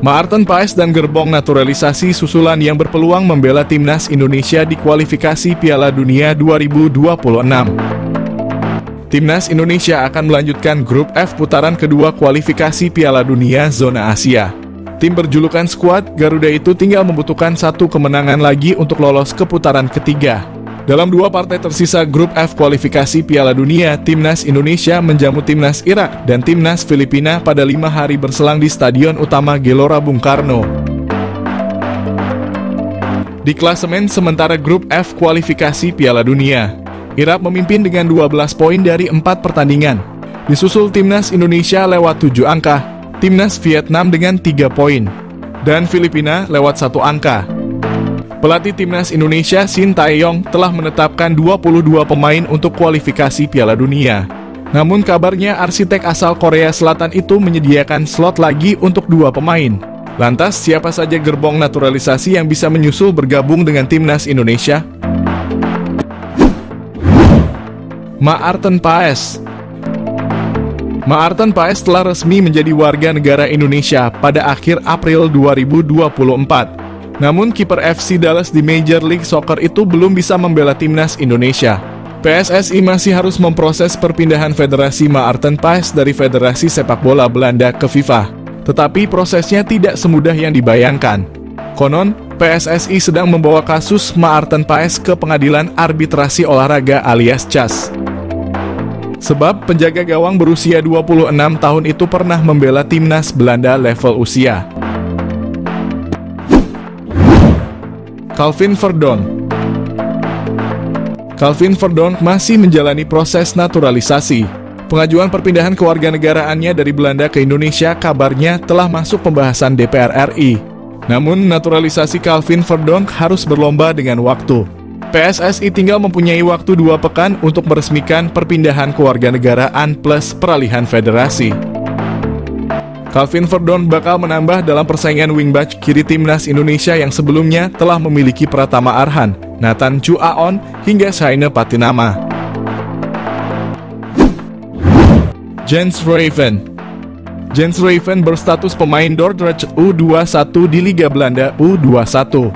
Maarten Paes dan gerbong naturalisasi susulan yang berpeluang membela timnas Indonesia di kualifikasi Piala Dunia 2026. Timnas Indonesia akan melanjutkan grup F putaran kedua kualifikasi Piala Dunia zona Asia. Tim berjulukan skuad Garuda itu tinggal membutuhkan satu kemenangan lagi untuk lolos ke putaran ketiga. Dalam dua partai tersisa grup F kualifikasi Piala Dunia, Timnas Indonesia menjamu Timnas Irak dan Timnas Filipina pada 5 hari berselang di Stadion Utama Gelora Bung Karno. Di klasemen sementara grup F kualifikasi Piala Dunia, Irak memimpin dengan 12 poin dari 4 pertandingan. Disusul Timnas Indonesia lewat 7 angka, Timnas Vietnam dengan 3 poin, dan Filipina lewat 1 angka. Pelatih Timnas Indonesia Shin Tae-yong telah menetapkan 22 pemain untuk kualifikasi Piala Dunia. Namun kabarnya arsitek asal Korea Selatan itu menyediakan slot lagi untuk 2 pemain. Lantas siapa saja gerbong naturalisasi yang bisa menyusul bergabung dengan Timnas Indonesia? Maarten Paes. Maarten Paes telah resmi menjadi warga negara Indonesia pada akhir April 2024. Namun kiper FC Dallas di Major League Soccer itu belum bisa membela timnas Indonesia. PSSI masih harus memproses perpindahan Federasi Maarten Paes dari Federasi Sepak Bola Belanda ke FIFA. Tetapi prosesnya tidak semudah yang dibayangkan. Konon, PSSI sedang membawa kasus Maarten Paes ke Pengadilan Arbitrasi Olahraga alias CAS. Sebab penjaga gawang berusia 26 tahun itu pernah membela timnas Belanda level usia. Calvin Verdonk. Calvin Verdonk masih menjalani proses naturalisasi. Pengajuan perpindahan kewarganegaraannya dari Belanda ke Indonesia kabarnya telah masuk pembahasan DPR RI. Namun naturalisasi Calvin Verdonk harus berlomba dengan waktu. PSSI tinggal mempunyai waktu 2 pekan untuk meresmikan perpindahan kewarganegaraan plus peralihan federasi. Calvin Verdonk bakal menambah dalam persaingan wingback kiri timnas Indonesia yang sebelumnya telah memiliki Pratama Arhan, Nathan Chu Aon, hingga Shaine Patinama. Jens Raven. Jens Raven berstatus pemain Dordrecht U21 di Liga Belanda U21.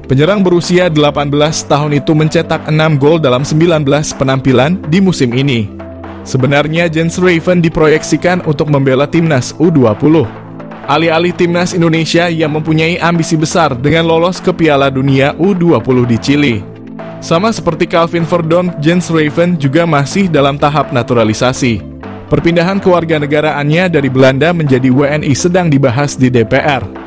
Penyerang berusia 18 tahun itu mencetak 6 gol dalam 19 penampilan di musim ini. Sebenarnya Jens Raven diproyeksikan untuk membela timnas U20. Alih-alih timnas Indonesia yang mempunyai ambisi besar dengan lolos ke Piala Dunia U20 di Chili. Sama seperti Calvin Verdonk, Jens Raven juga masih dalam tahap naturalisasi. Perpindahan kewarganegaraannya dari Belanda menjadi WNI sedang dibahas di DPR.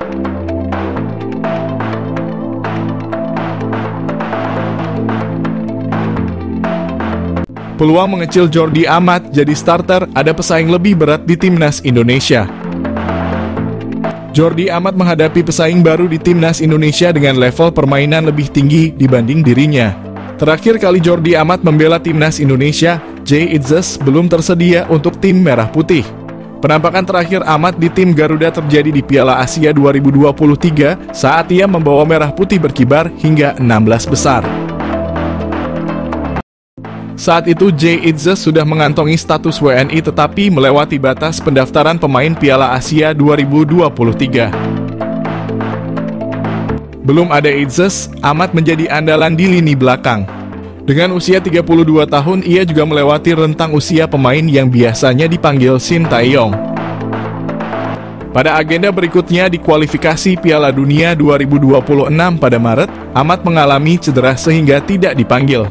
Peluang mengecil Jordi Amat jadi starter, ada pesaing lebih berat di timnas Indonesia. Jordi Amat menghadapi pesaing baru di timnas Indonesia dengan level permainan lebih tinggi dibanding dirinya. Terakhir kali Jordi Amat membela timnas Indonesia, Jay Itzes belum tersedia untuk tim Merah Putih. Penampakan terakhir Amat di tim Garuda terjadi di Piala Asia 2023 saat ia membawa Merah Putih berkibar hingga 16 besar. Saat itu Jay Itzes sudah mengantongi status WNI tetapi melewati batas pendaftaran pemain Piala Asia 2023. Belum ada Itzes, Amat menjadi andalan di lini belakang. Dengan usia 32 tahun, ia juga melewati rentang usia pemain yang biasanya dipanggil Shin Tae-yong. Pada agenda berikutnya di kualifikasi Piala Dunia 2026 pada Maret, Amat mengalami cedera sehingga tidak dipanggil.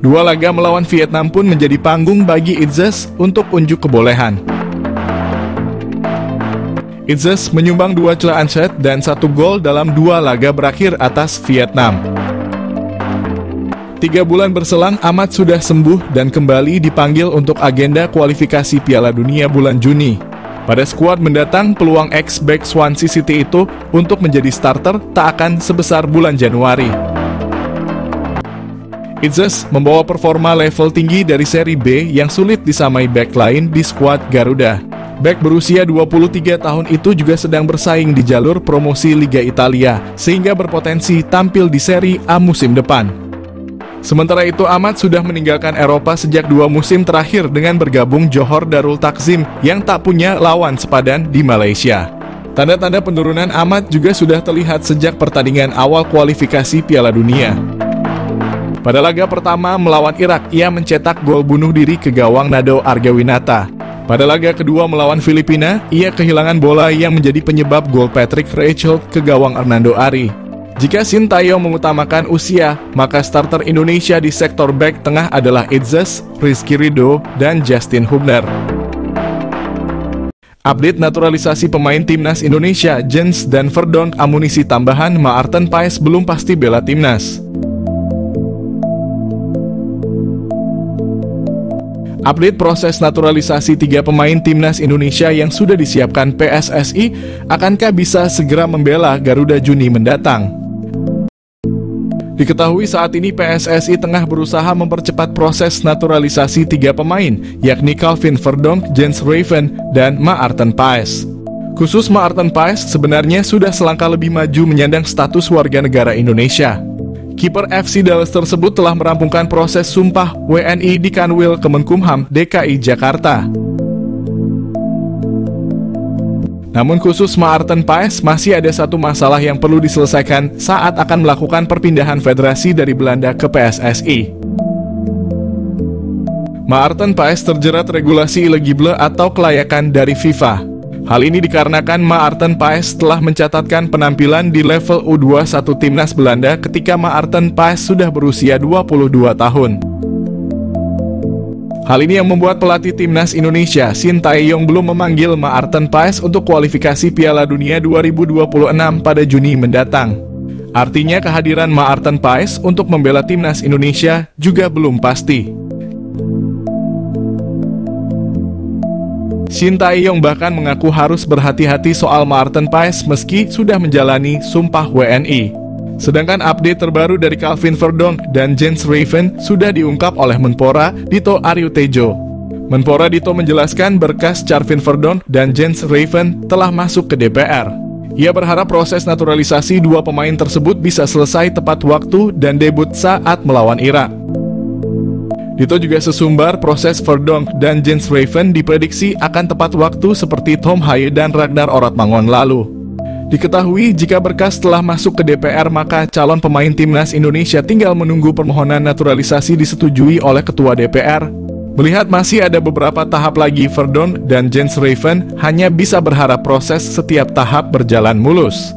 2 laga melawan Vietnam pun menjadi panggung bagi Itzes untuk unjuk kebolehan. Itzes menyumbang 2 celaan set dan 1 gol dalam 2 laga berakhir atas Vietnam. 3 bulan berselang, Amat sudah sembuh dan kembali dipanggil untuk agenda kualifikasi Piala Dunia bulan Juni. Pada skuad mendatang, peluang ex-back Swansea City itu untuk menjadi starter tak akan sebesar bulan Januari. Itzes membawa performa level tinggi dari seri B yang sulit disamai back lain di skuad Garuda. Back berusia 23 tahun itu juga sedang bersaing di jalur promosi Liga Italia, sehingga berpotensi tampil di seri A musim depan. Sementara itu Amat sudah meninggalkan Eropa sejak 2 musim terakhir dengan bergabung Johor Darul Takzim yang tak punya lawan sepadan di Malaysia. Tanda-tanda penurunan Ahmad juga sudah terlihat sejak pertandingan awal kualifikasi Piala Dunia. Pada laga pertama melawan Irak, ia mencetak gol bunuh diri ke gawang Nado Argawinata. Pada laga kedua melawan Filipina, ia kehilangan bola yang menjadi penyebab gol Patrick Reichelt ke gawang Hernando Ari. Jika Sintayong mengutamakan usia, maka starter Indonesia di sektor bek tengah adalah Itzes, Rizky Ridho, dan Justin Hubner. Update naturalisasi pemain timnas Indonesia, Jens dan Verdonk amunisi tambahan, Maarten Paes belum pasti bela timnas. Update proses naturalisasi 3 pemain timnas Indonesia yang sudah disiapkan PSSI, akankah bisa segera membela Garuda Juni mendatang? Diketahui saat ini PSSI tengah berusaha mempercepat proses naturalisasi 3 pemain, yakni Calvin Verdonk, Jens Raven, dan Maarten Paes. Khusus Maarten Paes sebenarnya sudah selangkah lebih maju menyandang status warga negara Indonesia. Kiper FC Dallas tersebut telah merampungkan proses sumpah WNI di Kanwil Kemenkumham DKI Jakarta. Namun khusus Maarten Paes masih ada satu masalah yang perlu diselesaikan saat akan melakukan perpindahan federasi dari Belanda ke PSSI. Maarten Paes terjerat regulasi illegible atau kelayakan dari FIFA. Hal ini dikarenakan Maarten Paes telah mencatatkan penampilan di level U21 timnas Belanda ketika Maarten Paes sudah berusia 22 tahun. Hal ini yang membuat pelatih timnas Indonesia, Sintayong, belum memanggil Maarten Paes untuk kualifikasi Piala Dunia 2026 pada Juni mendatang. Artinya kehadiran Maarten Paes untuk membela timnas Indonesia juga belum pasti. Sintayong bahkan mengaku harus berhati-hati soal Maarten Paes meski sudah menjalani sumpah WNI. Sedangkan update terbaru dari Calvin Verdonk dan Jens Raven sudah diungkap oleh Menpora Dito Aryo Tejo. Menpora Dito menjelaskan berkas Calvin Verdonk dan Jens Raven telah masuk ke DPR. Ia berharap proses naturalisasi 2 pemain tersebut bisa selesai tepat waktu dan debut saat melawan Irak. Dito juga sesumbar proses Verdonk dan Jens Raven diprediksi akan tepat waktu seperti Tom Haye dan Ragnar Oratmangun lalu. Diketahui jika berkas telah masuk ke DPR maka calon pemain timnas Indonesia tinggal menunggu permohonan naturalisasi disetujui oleh Ketua DPR. Melihat masih ada beberapa tahap lagi, Verdonk dan Jens Raven hanya bisa berharap proses setiap tahap berjalan mulus.